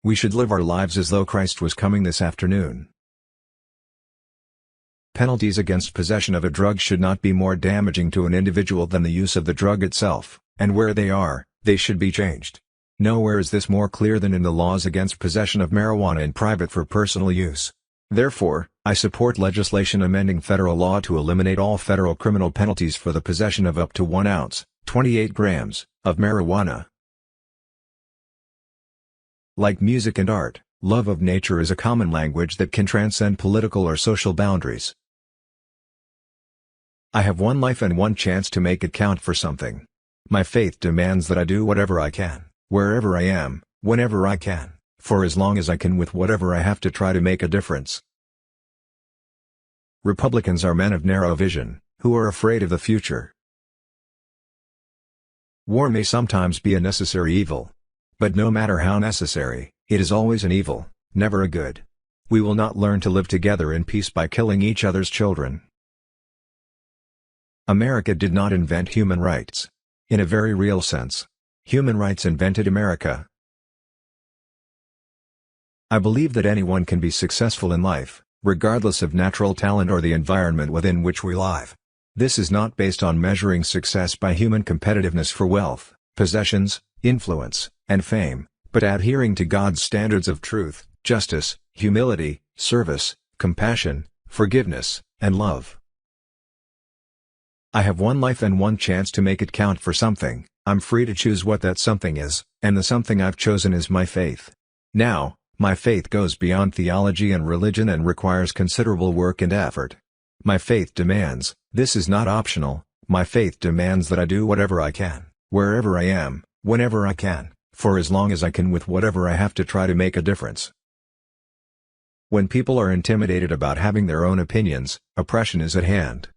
We should live our lives as though Christ was coming this afternoon. Penalties against possession of a drug should not be more damaging to an individual than the use of the drug itself, and where they are, they should be changed. Nowhere is this more clear than in the laws against possession of marijuana in private for personal use. Therefore, I support legislation amending federal law to eliminate all federal criminal penalties for the possession of up to 1 ounce, 28 grams, of marijuana. Like music and art, love of nature is a common language that can transcend political or social boundaries. I have one life and one chance to make it count for something. My faith demands that I do whatever I can, wherever I am, whenever I can, for as long as I can with whatever I have to try to make a difference. Republicans are men of narrow vision, who are afraid of the future. War may sometimes be a necessary evil. But no matter how necessary, it is always an evil, never a good. We will not learn to live together in peace by killing each other's children. America did not invent human rights. In a very real sense, human rights invented America. I believe that anyone can be successful in life, regardless of natural talent or the environment within which we live. This is not based on measuring success by human competitiveness for wealth, possessions, influence, and fame, but adhering to God's standards of truth, justice, humility, service, compassion, forgiveness, and love. I have one life and one chance to make it count for something. I'm free to choose what that something is, and the something I've chosen is my faith. Now, my faith goes beyond theology and religion and requires considerable work and effort. My faith demands, this is not optional, my faith demands that I do whatever I can, wherever I am, whenever I can, for as long as I can with whatever I have to try to make a difference. When people are intimidated about having their own opinions, oppression is at hand.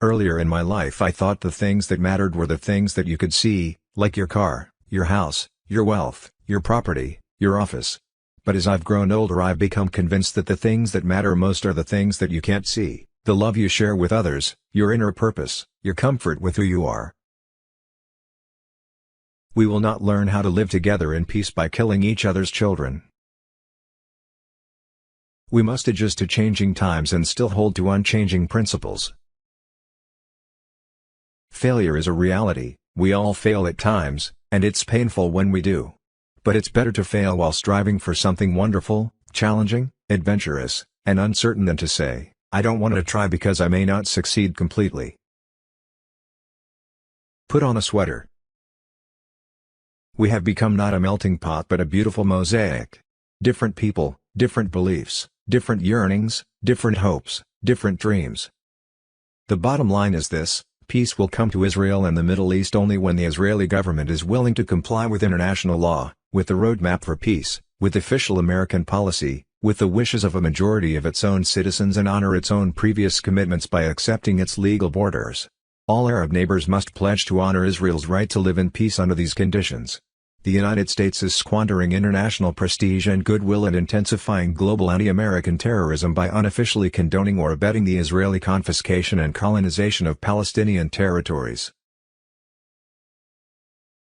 Earlier in my life I thought the things that mattered were the things that you could see, like your car, your house, your wealth, your property, your office. But as I've grown older I've become convinced that the things that matter most are the things that you can't see, the love you share with others, your inner purpose, your comfort with who you are. We will not learn how to live together in peace by killing each other's children. We must adjust to changing times and still hold to unchanging principles. Failure is a reality, we all fail at times, and it's painful when we do. But it's better to fail while striving for something wonderful, challenging, adventurous, and uncertain than to say, I don't want to try because I may not succeed completely. Put on a sweater. We have become not a melting pot but a beautiful mosaic. Different people, different beliefs, different yearnings, different hopes, different dreams. The bottom line is this: peace will come to Israel and the Middle East only when the Israeli government is willing to comply with international law, with the roadmap for peace, with official American policy, with the wishes of a majority of its own citizens and honor its own previous commitments by accepting its legal borders. All Arab neighbors must pledge to honor Israel's right to live in peace under these conditions. The United States is squandering international prestige and goodwill and intensifying global anti-American terrorism by unofficially condoning or abetting the Israeli confiscation and colonization of Palestinian territories.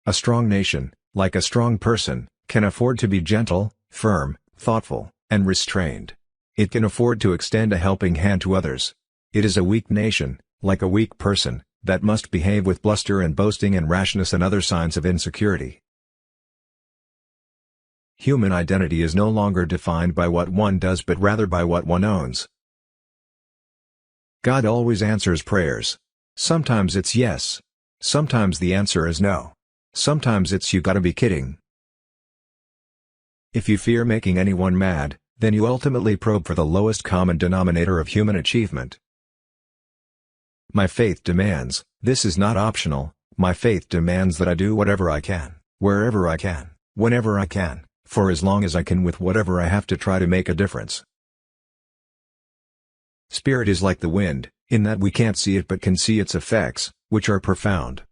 A strong nation, like a strong person, can afford to be gentle, firm, thoughtful, and restrained. It can afford to extend a helping hand to others. It is a weak nation, like a weak person, that must behave with bluster and boasting and rashness and other signs of insecurity. Human identity is no longer defined by what one does but rather by what one owns. God always answers prayers. Sometimes it's yes. Sometimes the answer is no. Sometimes it's you gotta be kidding. If you fear making anyone mad, then you ultimately probe for the lowest common denominator of human achievement. My faith demands, this is not optional, my faith demands that I do whatever I can, wherever I can, whenever I can, for as long as I can with whatever I have to try to make a difference. Spirit is like the wind, in that we can't see it but can see its effects, which are profound.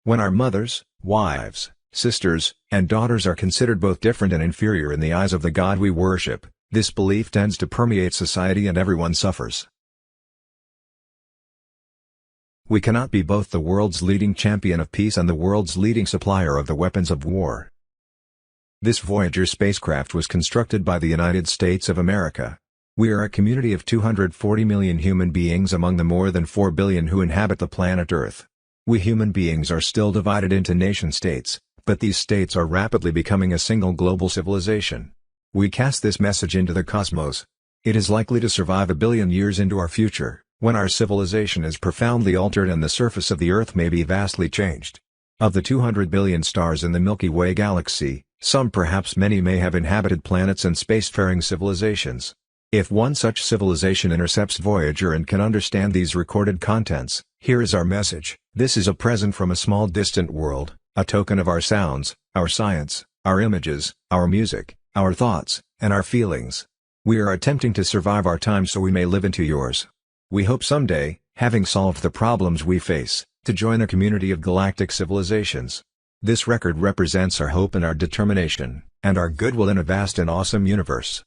When our mothers, wives, sisters, and daughters are considered both different and inferior in the eyes of the God we worship, this belief tends to permeate society and everyone suffers. We cannot be both the world's leading champion of peace and the world's leading supplier of the weapons of war. This Voyager spacecraft was constructed by the United States of America. We are a community of 240 million human beings among the more than 4 billion who inhabit the planet Earth. We human beings are still divided into nation-states, but these states are rapidly becoming a single global civilization. We cast this message into the cosmos. It is likely to survive 1 billion years into our future, when our civilization is profoundly altered and the surface of the Earth may be vastly changed. Of the 200 billion stars in the Milky Way galaxy, some perhaps many may have inhabited planets and spacefaring civilizations. If one such civilization intercepts Voyager and can understand these recorded contents, here is our message. This is a present from a small distant world, a token of our sounds, our science, our images, our music, our thoughts, and our feelings. We are attempting to survive our time so we may live into yours. We hope someday, having solved the problems we face, to join a community of galactic civilizations. This record represents our hope and our determination, and our goodwill in a vast and awesome universe.